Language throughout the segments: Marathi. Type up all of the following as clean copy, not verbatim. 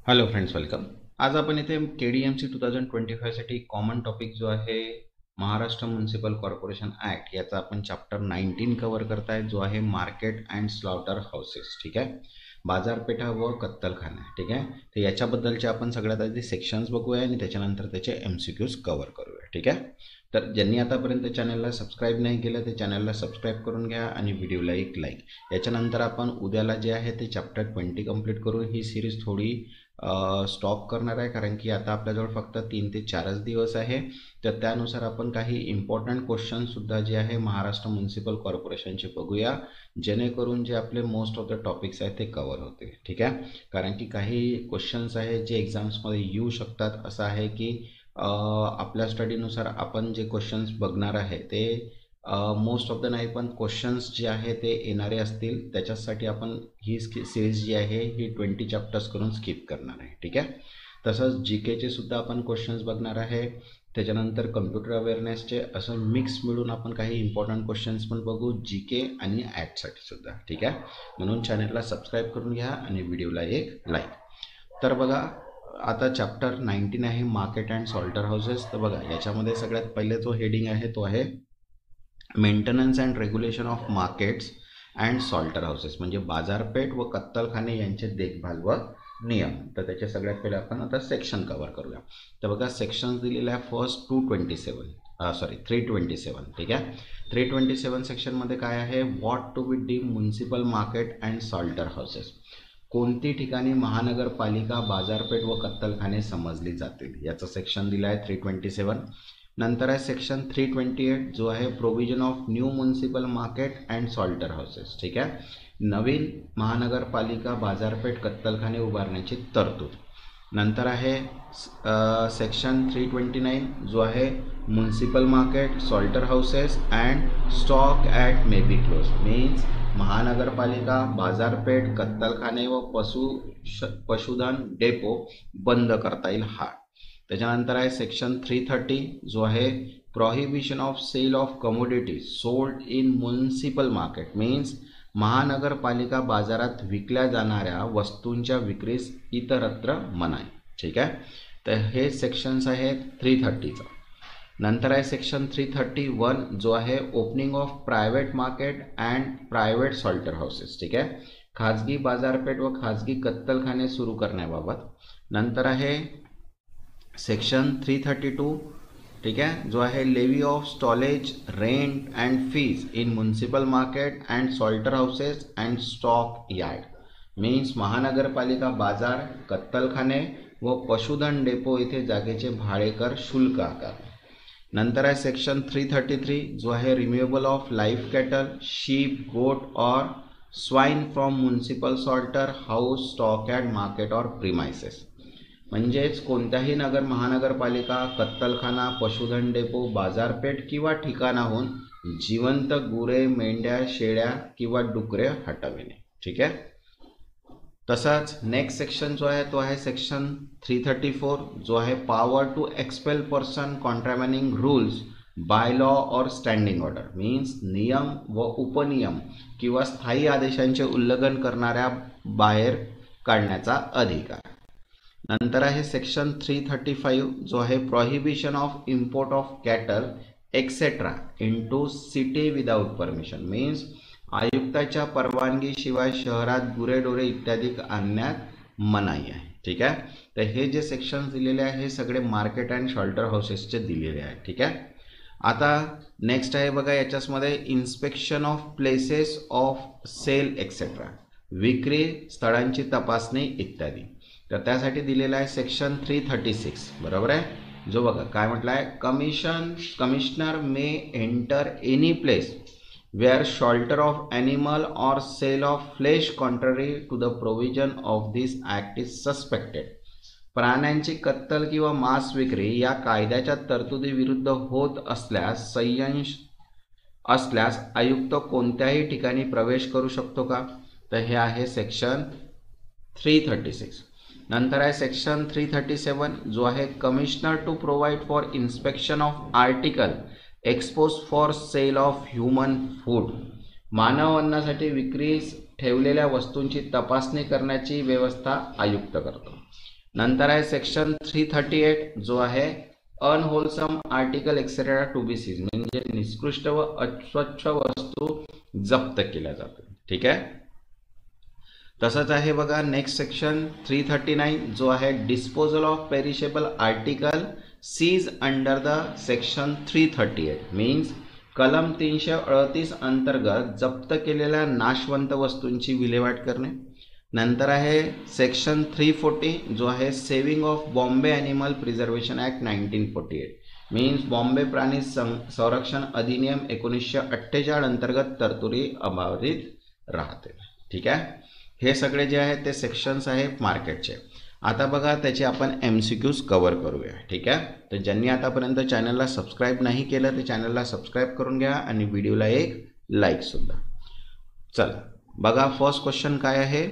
Hello friends, welcome. आज आपण इथे KDMC 2025 साठी कॉमन टॉपिक जो आहे महाराष्ट्र म्युनिसिपल कॉर्पोरेशन ॲक्ट याचा आपण चॅप्टर 19 कव्हर करताय, जो आहे मार्केट अँड स्लॉटर हाऊसेस. ठीक आहे, बाजारपेठा व कत्तलखाना. ठीक आहे, तर याच्याबद्दलचे आपण सगळ्यात आधी सेक्शन्स बघूया आणि त्याच्यानंतर त्याचे MCQs कव्हर करूया. ठीक आहे, तर ज्यांनी आतापर्यंत चॅनलला सबस्क्राईब नाही केलं ते चॅनलला सबस्क्राईब करून घ्या आणि व्हिडिओला एक लाईक. याच्यानंतर आपण उद्याला जे आहे ते चॅप्टर 20 कंप्लीट करून ही सिरीज थोडी स्टॉप करणार आहे, कारण की आता आपल्याजवळ फक्त 3 ते 4च दिवस आहे. तर त्यानुसार आपण काही इम्पॉर्टंट क्वेश्चनसुद्धा जे आहे महाराष्ट्र म्युनिसिपल कॉर्पोरेशनचे बघूया, जेणेकरून जे आपले मोस्ट ऑफ द टॉपिक्स आहेत ते कवर होतील. ठीक आहे, कारण की काही क्वेश्चन्स आहेत जे एक्झाम्समध्ये येऊ शकतात. असं आहे की आपल्या स्टडीनुसार आपण जे क्वेश्चन्स बघणार आहे ते मोस्ट ऑफ द नाही, पण क्वेश्चन्स जे आहे ते येणारे असतील. त्याच्यासाठी आपण ही सिरीज जी आहे ही 20 चॅप्टर्स करून स्किप करणार आहे. ठीक आहे, तसंच GKचे सुद्धा आपण क्वेश्चन्स बघणार आहे. त्याच्यानंतर कम्प्युटर अवेअरनेसचे असं मिक्स मिळून आपण काही इम्पॉर्टंट क्वेश्चन्स पण बघू, GK आणि ॲटसाठी सुद्धा. ठीक आहे, म्हणून चॅनलला सबस्क्राईब करून घ्या आणि व्हिडिओला एक लाईक. तर बघा, आता चॅप्टर 19 आहे मार्केट अँड सॉल्टर हाऊसेस. तर बघा, याच्यामध्ये सगळ्यात पहिले जो हेडिंग आहे तो आहे maintenance and regulation of markets and slaughter houses, म्हणजे बाजारपेठ व कत्तलखाने यांचे देखभाल व नियम. तर त्याचे सगळ्यात पहिले आपण आता सेक्शन कव्हर करूया. तर बघा, सेक्शन्स दिलेले आहे फर्स्ट 327. ठीक आहे, 327 सेक्शनमध्ये काय आहे, what to be deem municipal market and slaughter houses, कोणती ठिकाणी महानगरपालिका बाजारपेठ व कत्तलखाने समजली जातील, याचं सेक्शन दिलं आहे 327. नंतर आहे सेक्शन 328, जो आहे provision of new municipal market and slaughter houses. ठीक आहे, नवीन महानगरपालिका बाजारपेठ कत्तलखाने उभारण्याची तरतूद. नंतर आहे सेक्शन 329, जो आहे municipal market, Salter houses and stock at may be close, means महानगरपालिका बाजारपेठ कत्तलखाने व पशुधन डेपो बंद करता येईल हा. त्याच्यानंतर आहे सेक्शन 330, जो आहे prohibition of sale of commodities sold in municipal market, means महानगरपालिका बाजारात विकल्या जाणाऱ्या वस्तूंच्या विक्रीस इतरत्र मनाई. ठीक आहे, तर हे सेक्शन्स आहेत 330चं. नंतर आहे सेक्शन 331, जो आहे opening of private market and private Salter houses. ठीक आहे, खाजगी बाजारपेठ व खाजगी कत्तलखाने सुरू करण्याबाबत. नंतर आहे सेक्शन 332, ठीक आहे, जो आहे levy of stallage rent and fees in municipal market and slaughter houses and stock yard, means महानगरपालिका बाजार, कत्तलखाने व पशुधन डेपो इथे जागेचे भाडेकर शुल्क आकार. नंतर आहे सेक्शन 333, जो आहे रिम्युएबल ऑफ लाईफ कॅटल, शीप, गोट और swine from municipal Salter house, stock yard, market और प्रिमायसेस, म्हणजेच कोणत्याही महानगरपालिका कत्तलखाना, पशुधन डेपो, बाजारपेठ किंवा ठिकाणाहून जिवंत गुरे, मेंढ्या, शेळ्या किंवा डुकरे हटविणे. ठीक आहे, तसाच नेक्स्ट सेक्शन जो आहे तो आहे सेक्शन 334, जो आहे power to expel person contravening rules by law or standing order, means नियम व उपनियम किंवा स्थायी आदेशांचे उल्लंघन करणाऱ्या बाहेर काढण्याचा अधिकार. नंतर आहे सेक्शन 335, जो आहे prohibition of import of cattle etcetera into city without permission, means आयुक्ताच्या परवानगीशिवाय शहरात गुरेढोरे इत्यादी आणण्यात मनाई आहे. ठीक आहे, तर हे जे सेक्शन्स दिलेले आहे हे सगळे मार्केट अँड सॉल्टर हाऊसेसचे दिलेले आहे. ठीक आहे, आता नेक्स्ट आहे बघा, याच्यामध्ये inspection of places of sale etcetera, विक्री स्थळांची तपासणी इत्यादी. तर त्यासाठी दिलेला आहे सेक्शन 336, बरोबर आहे, जो बघा काय म्हटलं आहे, commissioner may enter any place where slaughter of animal or sale of flesh contrary to the provision of this act is suspected, प्राण्यांची कत्तल किंवा मांस विक्री या कायद्याच्या तरतुदी विरुद्ध होत असल्यास आयुक्त कोणत्याही ठिकाणी प्रवेश करू शकतो का, तर हे आहे सेक्शन 336. नंतर आहे सेक्शन 337, जो आहे commissioner to provide for inspection of article expose for sale of human food, मानव अन्नासाठी विक्रीस ठेवलेल्या वस्तूंची तपासणी करण्याची व्यवस्था आयुक्त करतो. नंतर आहे सेक्शन 338 जो आहे unwholesome article etcetera to be seize, म्हणजे निकृष्ट व अस्वच्छ वस्तू जप्त केल्या जातात. ठीक आहे. तसंच आहे बघा नेक्स्ट सेक्शन 339 जो आहे disposal of perishable article seize under the section 338 means कलम 338 अंतर्गत जप्त केलेल्या नाशवंत वस्तूंची विल्हेवाट करणे. नंतर आहे सेक्शन 340 जो आहे saving of Bombay animal preservation act 1948 means Bombay प्राणी संरक्षण अधिनियम 1948 अंतर्गत तरतुदी अबाधित राहते. ठीक आहे. हे सगळे जे आहेत ते सेक्शन्स आहेत मार्केटचे. आता बघा त्याचे आपण MCQs कव्हर करूया. ठीक आहे. तर ज्यांनी आतापर्यंत चॅनलला सबस्क्राईब नाही केलं ते चॅनलला सबस्क्राईब करून घ्या आणि व्हिडिओला एक लाईक सुद्धा. चला बघा फर्स्ट क्वेश्चन काय आहे.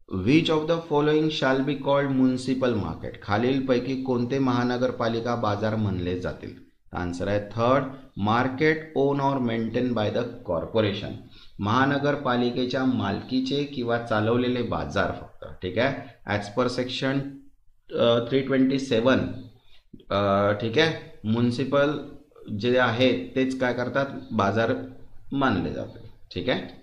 Which of the following shall be called municipal market, खालीलपैकी कोणते महानगरपालिका बाजार म्हणले जातील. आन्सर आहे थर्ड मार्केट ओन और मेंटेन बाय द कॉर्पोरेशन, महानगरपालिकेच्या मालकीचे किंवा चालवलेले बाजार फक्त. ठीक आहे. ॲज पर सेक्शन 327 ठीक आहे म्युनिसिपल जे आहेत तेच काय करतात बाजार मानले जाते. ठीक आहे.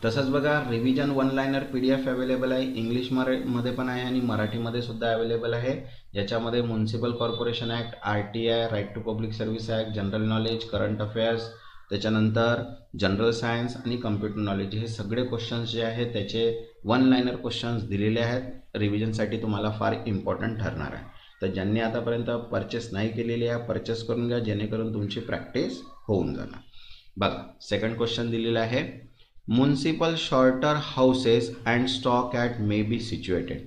तसंच बघा revision one liner PDF available आहे, इंग्लिशमध्ये पण आहे आणि मराठीमध्ये सुद्धा अवेलेबल आहे, ज्याच्यामध्ये municipal corporation act, RTI, right to public service act, general knowledge, current affairs, त्याच्यानंतर जनरल सायन्स आणि कम्प्युटर नॉलेज हे सगळे क्वेश्चन्स जे आहेत त्याचे वन लाइनर क्वेश्चन्स दिलेले आहेत. रिव्हिजनसाठी तुम्हाला फार इम्पॉर्टंट ठरणार आहे. तर ज्यांनी आतापर्यंत परचेस नाही केलेली आहे परचेस करून घ्या जेणेकरून तुमची प्रॅक्टिस होऊन जाणार. बघा सेकंड क्वेश्चन दिलेला आहे municipal slaughter houses and stock at may be situated,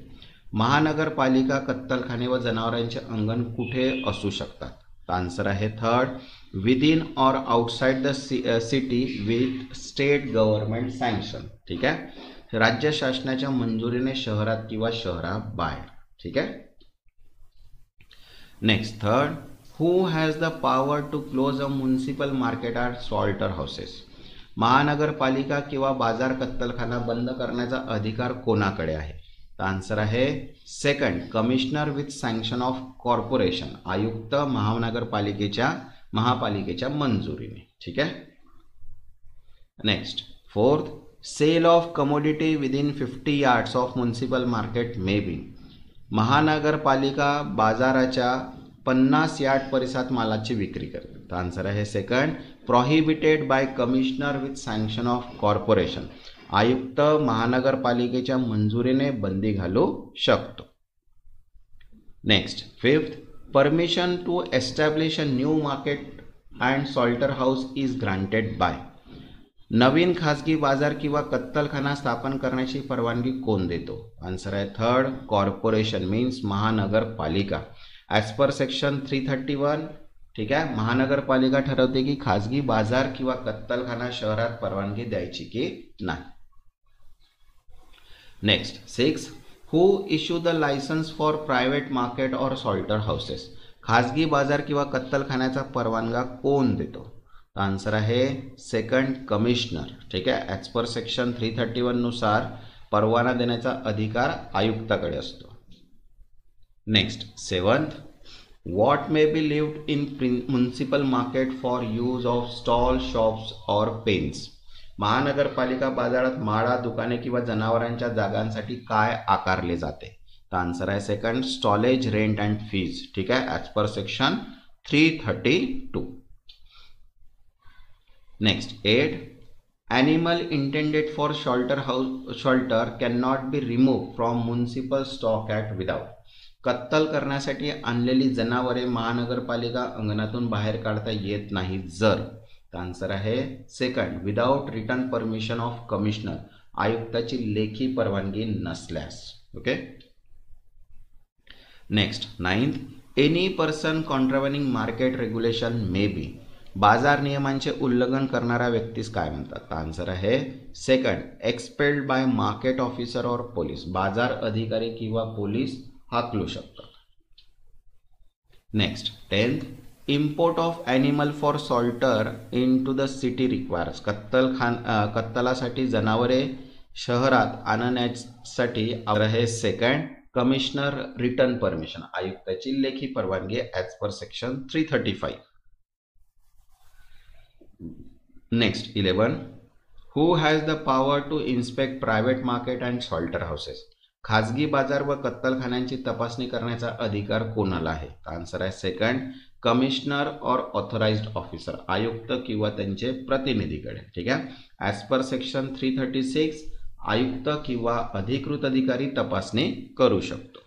महानगरपालिका कत्तलखाने व जनावरांचे अंगण कुठे असू शकतात. आन्सर आहे थर्ड विदिन और outside the city with state government sanction. ठीक आहे. राज्य शासनाच्या मंजुरीने शहरात किंवा शहराबाहेर. ठीक आहे. Next third who has the power to close a municipal market at slaughter houses, महानगरपालिका किंवा बाजार कत्तलखाना बंद करण्याचा अधिकार कोणाकडे आहे. आन्सर आहे second commissioner with sanction of corporation, आयुक्त महापालिकेच्या मंजुरीने. ठीक आहे. Next fourth sale of commodity within 50 yards of municipal market may be, महानगरपालिका बाजाराच्या 50 यार्ड परिसरात मालाची विक्री करते. आन्सर आहे second prohibited by commissioner with sanction of corporation, आयुक्त महानगरपालिकेच्या मंजुरीने बंदी घालू शकतो. Next fifth permission to establish a new market and slaughter house is granted by, नवीन खासगी बाजार किंवा कत्तलखाना स्थापन करण्याची परवानगी कोण देतो. आन्सर आहे थर्ड कॉर्पोरेशन मीन्स महानगरपालिका. ॲज पर सेक्शन 331 ठीक आहे महानगरपालिका ठरवते की खासगी बाजार किंवा कत्तलखाना शहरात परवानगी द्यायची की नाही. Next 6 who issue the licence for private market और सॉल्टर हाऊसेस, खासगी बाजार किंवा कत्तलखान्याचा परवानगा कोण देतो. आन्सर आहे सेकंड कमिशनर. ठीक आहे. ॲज पर सेक्शन 331 नुसार परवाना देण्याचा अधिकार आयुक्ताकडे असतो. Next 7th what may be lived in municipal market for use of stall shops or pens, महानगरपालिका बाजारात माळा दुकाने किंवा जनावरांच्या जागांसाठी काय आकारले जाते. तर आन्सर आहे सेकंड स्टॉलेज रेंट अँड फीज. ठीक आहे. As per section 332. Next 8 animal intended for shelter cannot be removed from municipal stock act without, कत्तल करण्यासाठी आणलेली जनावरे महानगरपालिका अंगणातून बाहेर काढता येत नाही जर. आन्सर आहे second without return permission of commissioner, आयुक्ताची लेखी परवानगी नसल्यास. Okay. Next 9th any person contravening market regulation may be, बाजार नियमांचे उल्लंघन करणाऱ्या व्यक्तीस काय म्हणतात. आन्सर आहे second expelled by market officer or police, बाजार अधिकारी किंवा पोलीस हाकलू शकतात. Next 10th import of animal for slaughter in to the city requires, कत्तलासाठी जनावरे शहरात आणण्यासाठी आहे सेकंड कमिशनर रिटर्न परमिशन, आयुक्ताची लेखी परवानगी as per section 335. Next 11, who has the power to inspect private market and slaughter houses, खाजगी बाजार व कत्तलखान्यांची तपासणी करण्याचा अधिकार कोणाला आहे? आन्सर आहे second, commissioner or authorised officer, आयुक्त किंवा त्यांचे प्रतिनिधीकडे. ठीक आहे. ॲज पर सेक्शन 336 आयुक्त किंवा अधिकृत अधिकारी तपासणी करू शकतो.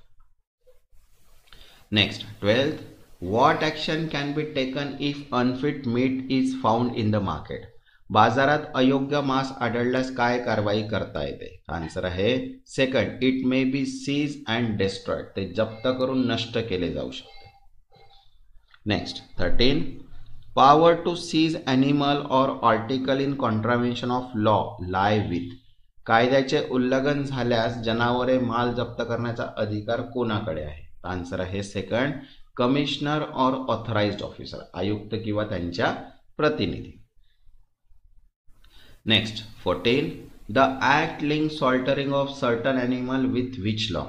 Next 12th, what action can be taken if unfit meat is found in the market, बाजारात अयोग्य मांस आढळल्यास काय कारवाई करता येते? आन्सर आहे second, it may be seize and destroyed, ते जप्त करून नष्ट केले जाऊ शकते. Next 13, power to seize animal or article in contravention of law lie with, कायद्याचे उल्लंघन झाल्यास जनावरे माल जप्त करण्याचा अधिकार कोणाकडे आहे? आन्सर आहे second, commissioner or authorised officer, आयुक्त किंवा त्यांच्या प्रतिनिधी. Next 14, the act link slaughtering of certain animal with which law,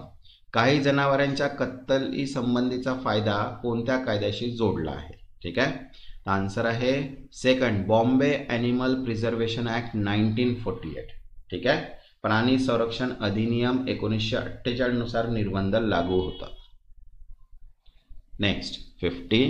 काही जनावरांच्या कत्तली संबंधीचा फायदा कोणत्या कायद्याशी जोडला आहे? ठीक आहे. आन्सर आहे second, Bombay animal preservation act 1948. ठीक आहे. प्राणी संरक्षण अधिनियम 1948 नुसार निर्बंध लागू होता. Next 50,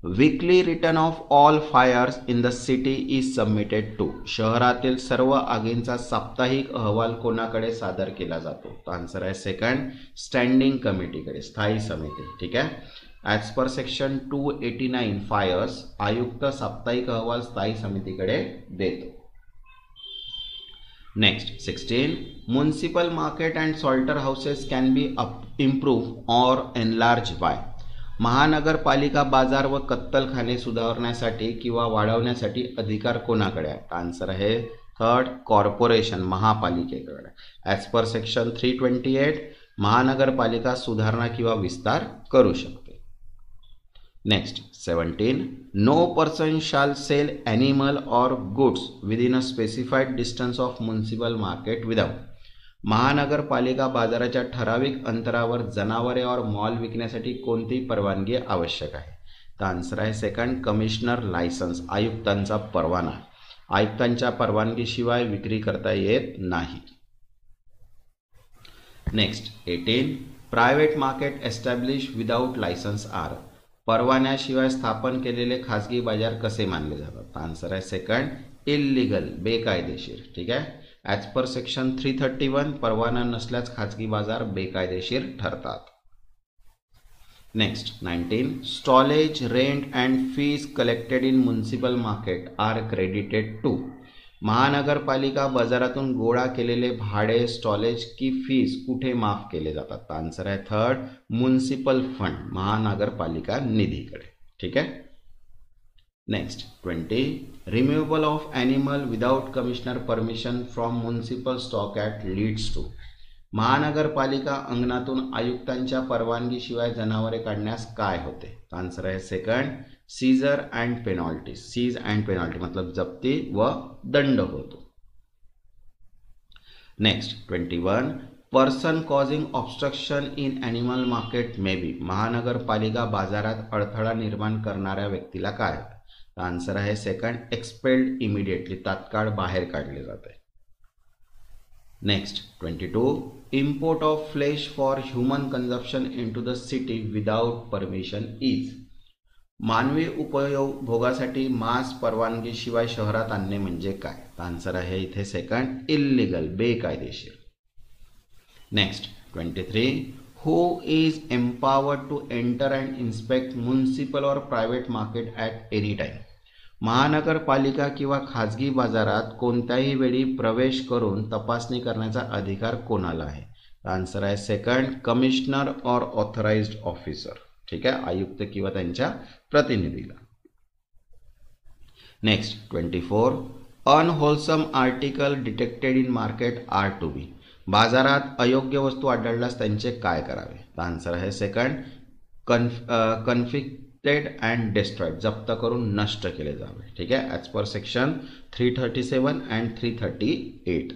weekly return of all fires in the city is submitted to, शहरातील सर्व आगींचा साप्ताहिक अहवाल कोणाकडे सादर केला जातो? आन्सर आहे सेकंड, स्टँडिंग कमिटीकडे, स्थायी समिती. ठीक आहे. ॲज पर सेक्शन 289 फायर्स, आयुक्त साप्ताहिक अहवाल स्थायी समितीकडे देतो. Next 16, municipal market and slaughter houses can be improve or enlarge by, महानगरपालिका बाजार व कत्तलखाने सुधारण्यासाठी किंवा वाढवण्यासाठी अधिकार कोणाकडे आहे? आन्सर आहे थर्ड, कॉर्पोरेशन, महापालिकेकडे. ॲज पर सेक्शन 328 महानगरपालिका सुधारणा किंवा विस्तार करू शकते. Next 17, no person shall sell animal or goods within a specified distance of municipal market without, महानगरपालिका बाजाराच्या ठराविक अंतरावर जनावरे और मॉल विकण्यासाठी कोणती परवानगी आवश्यक आहे? तर आन्सर आहे सेकंड, कमिशनर लायसन्स, आयुक्तांचा परवाना, आयुक्तांच्या परवानगीशिवाय विक्री करता येत नाही. Next 18, private market establish without licence are, परवान्याशिवाय स्थापन केलेले खाजगी बाजार कसे मानले जातात? आन्सर आहे सेकंड, इल्लीगल, बेकायदेशीर. ठीक आहे. ॲज पर सेक्शन 331 परवाना नसल्यास खाजगी बाजार बेकायदेशीर ठरतात. Next 19, stallage, rent and fees collected in municipal market are credited to, महानगरपालिका बाजारातून गोळा केलेले भाडे, स्टॉलेज की फीज कुठे माफ केले जातात? आन्सर आहे थर्ड, म्युनिसिपल फंड, महानगरपालिका निधीकडे. ठीक आहे. Next 20, removal of animal without commissioner permission from municipal stock act leads to, महानगरपालिका अंगणातून आयुक्तांच्या परवानगीशिवाय जनावरे काढण्यास काय होते? आन्सर आहे second, seizure and penalty, seize and penalty मतलब जप्ती व दंड होतो. Next 21, person causing obstruction in animal market may be, महानगरपालिका बाजारात अडथळा निर्माण करणाऱ्या व्यक्तीला काय? आन्सर आहे सेकंड, एक्सपेल्ड इमिडिएटली, तात्काळ बाहेर काढले जाते. Next 22, import of flesh for human consumption in to the city without permission is, मानवी उपभोगासाठी मांस परवानगीशिवाय शहरात आणणे म्हणजे काय? आन्सर आहे इथे सेकंड, इल्लीगल, बेकायदेशीर. Next 23, who is empowered to enter and inspect municipal or private market at any time, महानगरपालिका किंवा खाजगी बाजारात कोणत्याही वेळी प्रवेश करून तपासणी करण्याचा अधिकार कोणाला आहे? आन्सर आहे second, commissioner or authorised officer. ठीक आहे, आयुक्त किंवा त्यांच्या प्रतिनिधीला. Next 24, unwholesome article detected in market are to be, बाजारात अयोग्य वस्तू आढळल्यास त्यांचे काय करावे? आन्सर आहे सेकंड, कन्फिक्टेड अँड डिस्ट्रॉयड, जप्त करून नष्ट केले जावे. ठीक आहे, as per section 337 and 338.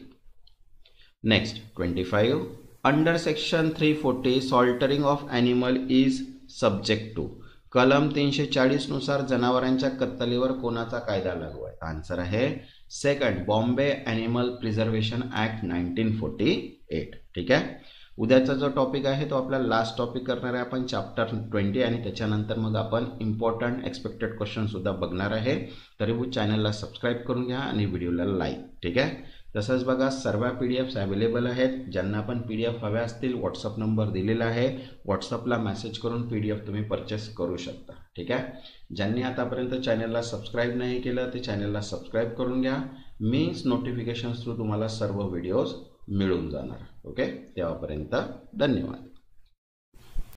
Next 25, under section 340 slaughtering of animal is subject to. कलम 340 नुसार जनावरांच्या कत्तलीवर कोणाचा कायदा लागू आहे? आन्सर आहे second, Bombay animal preservation act 1948. ठीक आहे. उद्याचा जो टॉपिक आहे तो आपला लास्ट टॉपिक करणार आहे आपण चॅप्टर 20 आणि त्याच्यानंतर मग आपण इम्पॉर्टंट एक्सपेक्टेड क्वेश्चन सुद्धा बघणार आहे. तरी चॅनलला सबस्क्राईब करून घ्या आणि व्हिडिओला लाईक. ठीक आहे. तसंच बघा सर्व PDFs अवेलेबल आहेत. ज्यांना पण PDF हव्या असतील व्हॉट्सअप नंबर दिलेला आहे, व्हॉट्सअपला मेसेज करून PDF तुम्ही परचेस करू शकता. ठीक आहे. ज्यांनी आतापर्यंत चॅनलला सबस्क्राईब नाही केलं ते चॅनलला सबस्क्राईब करून घ्या. मीन्स नोटिफिकेशन्स थ्रू तुम्हाला सर्व व्हिडिओज मिळून जाणार. ओके. तेव्हापर्यंत धन्यवाद.